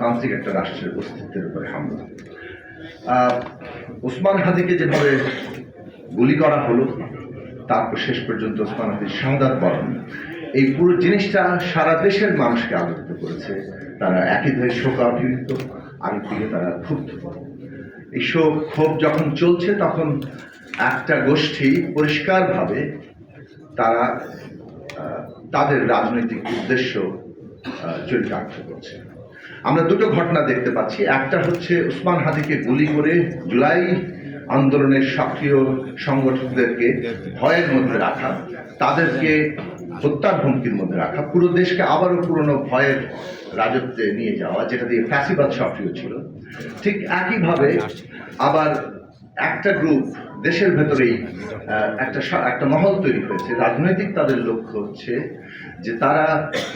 গণতান্ত্রিক একটা রাষ্ট্রের অস্তিত্বের উপরে হামলা। ওসমান হাদিকে যেভাবে গুলি করা হলো, তারপর শেষ পর্যন্ত ওসমান হাদির শাহাদাত বরণ, এই পুরো জিনিসটা সারা দেশের মানুষকে আলোকিত করেছে। তারা একই ধরে শোকাভিভূত, আরেকদিকে তারা ক্ষুব্ধ। এই শোক ক্ষোভ যখন চলছে, তখন একটা গোষ্ঠী পরিষ্কারভাবে তারা তাদের রাজনৈতিক উদ্দেশ্য চরিতার্থ করছে। আমরা দুটো ঘটনা দেখতে পাচ্ছি। একটা হচ্ছে ওসমান হাদিকে গুলি করে জুলাই আন্দোলনের সক্রিয় সংগঠকদেরকে ভয়ের মধ্যে রাখা, তাদেরকে হত্যার হুমকির মধ্যে রাখা, পুরো দেশকে আবারও পুরনো ভয়ের রাজত্বে নিয়ে যাওয়া, যেটা দিয়ে ফ্যাসিবাদ সক্রিয় ছিল। ঠিক একইভাবে আবার একটা গ্রুপ দেশের ভেতরেই একটা মহল তৈরি হয়েছে। রাজনৈতিক তাদের লক্ষ্য হচ্ছে যে তারা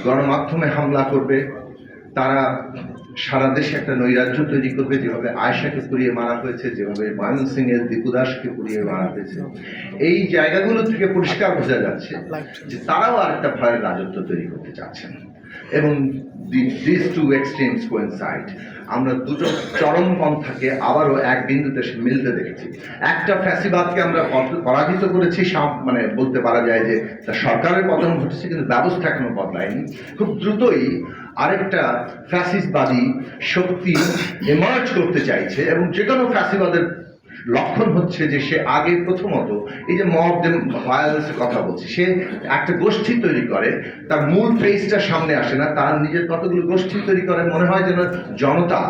গণমাধ্যমে হামলা করবে, তারা সারা দেশে একটা নৈরাজ্য তৈরি করবে, যেভাবে আয়েশাকে পুড়িয়ে মারা হয়েছে, যেভাবে ময়মনসিংহের দীপু দাসকে পুড়িয়ে মারা হয়েছে। এই জায়গাগুলো থেকে পরিষ্কার বোঝা যাচ্ছে যে তারাও আরেকটা ভয়ের রাজত্ব তৈরি করতে চাচ্ছেন। এবং দিস টু এক্সট্রিমস কোইনসাইড। আমরা দুটো চরম পন্থাকে আবারও এক বিন্দুতে মিলতে দেখেছি। একটা ফ্যাসিবাদকে আমরা পরাজিত করেছি, মানে বলতে পারা যায় যে সরকারের পতন ঘটেছে, কিন্তু ব্যবস্থা এখনো বদলায়নি। খুব দ্রুতই আরেকটা ফ্যাসিস্টবাদী শক্তি এমার্জ করতে চাইছে, এবং যে কোনো ফ্যাসিবাদের লক্ষণ হচ্ছে যে সে আগে প্রথমত এই যে মব ভায়োলেন্সের কথা বলছি, সে একটা গোষ্ঠী তৈরি করে, তার মূল ফেসটা সামনে আসে না, তার নিজের কতগুলো গোষ্ঠী তৈরি করে, মনে হয় যেন জনতা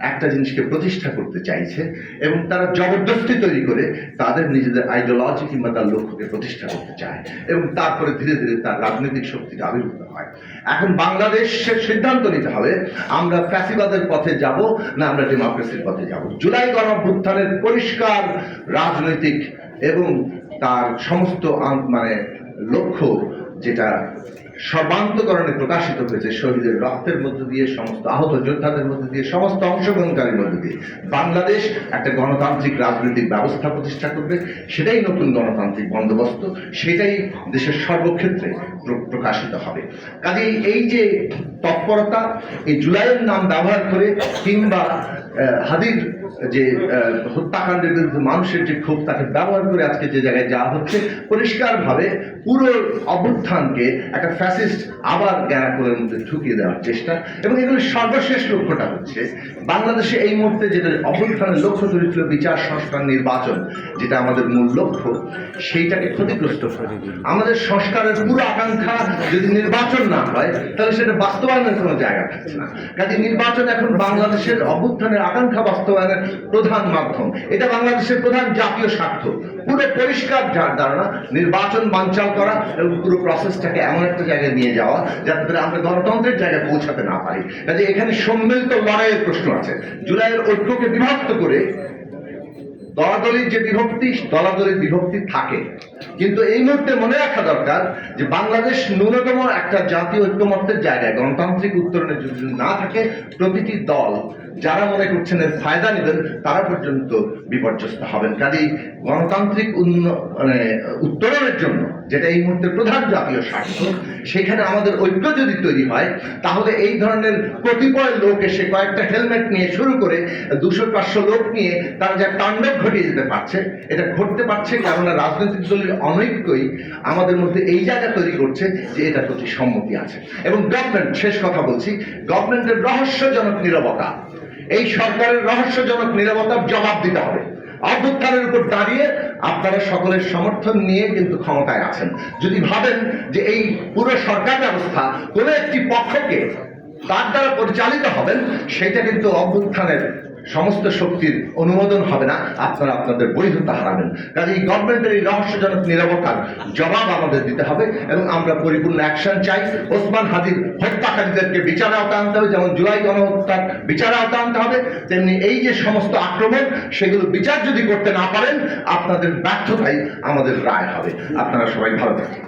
একটা জিনিসকে প্রতিষ্ঠা করতে চাইছে, এবং তারা জবরদস্তি তৈরি করে তাদের নিজেদের আইডিওলজি কিংবা তার লক্ষ্যকে প্রতিষ্ঠা করতে চায়, এবং তারপরে ধীরে ধীরে তার রাজনৈতিক শক্তিটা আবির্ভূত হয়। এখন বাংলাদেশের সিদ্ধান্ত নিতে হবে, আমরা ফ্যাসিবাদের পথে যাব না আমরা ডেমোক্রেসির পথে যাব। জুলাই গণঅভ্যুত্থানের পরিষ্কার রাজনৈতিক এবং তার সমস্ত লক্ষ্য, যেটা সর্বান্তকরণে প্রকাশিত হয়েছে শহীদের রক্তের মধ্য দিয়ে, সমস্ত আহত যোদ্ধাদের মধ্যে দিয়ে, সমস্ত অংশগ্রহণকারীর মধ্যে দিয়ে বাংলাদেশ একটা গণতান্ত্রিক রাজনৈতিক ব্যবস্থা প্রতিষ্ঠা করবে। সেটাই নতুন গণতান্ত্রিক বন্দোবস্ত, সেটাই দেশের সর্বক্ষেত্রে প্রকাশিত হবে। কাজেই এই যে তৎপরতা, এই জুলাইয়ের নাম ব্যবহার করে কিংবা হাদির যে হত্যাকাণ্ডের বিরুদ্ধে মানুষের যে ক্ষোভ, তাকে ব্যবহার করে আজকে যে জায়গায় যাওয়া হচ্ছে, পরিষ্কারভাবে পুরো অভ্যুত্থানকে একটা ফ্যাসিস্ট আবার জ্ঞানাকোলের মধ্যে ঢুকিয়ে দেওয়ার চেষ্টা। এবং এগুলোর সর্বশেষ লক্ষ্যটা হচ্ছে বাংলাদেশে এই মুহূর্তে যেটা অভ্যুত্থানের লক্ষ্য তৈরি ছিল, বিচার, সংস্কার, নির্বাচন, যেটা আমাদের মূল লক্ষ্য, সেইটাকে ক্ষতিগ্রস্ত করে। আমাদের সংস্কারের পুরো আকাঙ্ক্ষা যদি নির্বাচন না হয়, তাহলে সেটা বাস্তবায়নের কোনো জায়গা থাকছে না। কাজে নির্বাচন এখন বাংলাদেশের অভ্যুত্থানের আকাঙ্ক্ষা বাস্তবায়নের প্রধান মাধ্যম। এটা বাংলাদেশের প্রধান জাতীয় স্বার্থ। পুরো পরিষ্কার ধারণা, নির্বাচন বানচাল করা এবং পুরো প্রসেসটাকে এমন একটা জায়গায় নিয়ে যাওয়া যাতে করে আমরা গণতন্ত্রের জায়গায় পৌঁছাতে না পারি। কাজে এখানে সম্মিলিত লড়াইয়ের প্রশ্ন আছে। জুলাইয়ের ঐক্যকে বিভক্ত করে দলাদলির যে দলাদলির বিভক্তি থাকে, কিন্তু এই মুহূর্তে মনে রাখা দরকার যে বাংলাদেশ ন্যূনতম একটা জাতীয় ঐক্যমত্যের জায়গায় গণতান্ত্রিক উত্তরণের যদি না থাকে, প্রতিটি দল যারা মনে করছেন এর ফায়দা নেবেন, তারা পর্যন্ত বিপর্যস্ত হবেন। কাজেই গণতান্ত্রিক উত্তরণের জন্য, যেটা এই মুহূর্তে প্রধান জাতীয় স্বার্থ, সেখানে আমাদের ঐক্য যদি তৈরি হয়, তাহলে এই ধরনের কতিপয় লোক এসে কয়েকটা হেলমেট নিয়ে শুরু করে 200-500 লোক নিয়ে তারা যা তাণ্ডব ঘটিয়ে যেতে পারছে, এটা ঘটতে পারছে কেননা রাজনৈতিক দলের অনৈক্যই আমাদের মধ্যে এই জায়গা তৈরি করছে যে এটার প্রতি সম্মতি আছে। এবং গভর্নমেন্ট, শেষ কথা বলছি, গভর্নমেন্টের রহস্যজনক নীরবতা, এই সরকারের রহস্যজনক নীরবতার জবাব দিতে হবে। অভ্যুত্থানের উপর দাঁড়িয়ে আপনারা সকলের সমর্থন নিয়ে কিন্তু ক্ষমতায় আছেন। যদি ভাবেন যে এই পুরো সরকার ব্যবস্থা কোনো একটি পক্ষকে তার দ্বারা পরিচালিত হবেন, সেটা কিন্তু অভ্যুত্থানের সমস্ত শক্তির অনুমোদন হবে না, আপনারা আপনাদের বৈধতা হারাবেন। কাজে এই গভর্নমেন্টের এই রহস্যজনক নীরবতার জবাব আমাদের দিতে হবে, এবং আমরা পরিপূর্ণ অ্যাকশন চাই। ওসমান হাদির হত্যাকারীদেরকে বিচারে আওতা আনতে হবে, যেমন জুলাই গণহত্যার বিচারে আওতা আনতে হবে, তেমনি এই যে সমস্ত আক্রমণ, সেগুলো বিচার যদি করতে না পারেন, আপনাদের ব্যর্থতাই আমাদের রায় হবে। আপনারা সবাই ভালো থাকুন।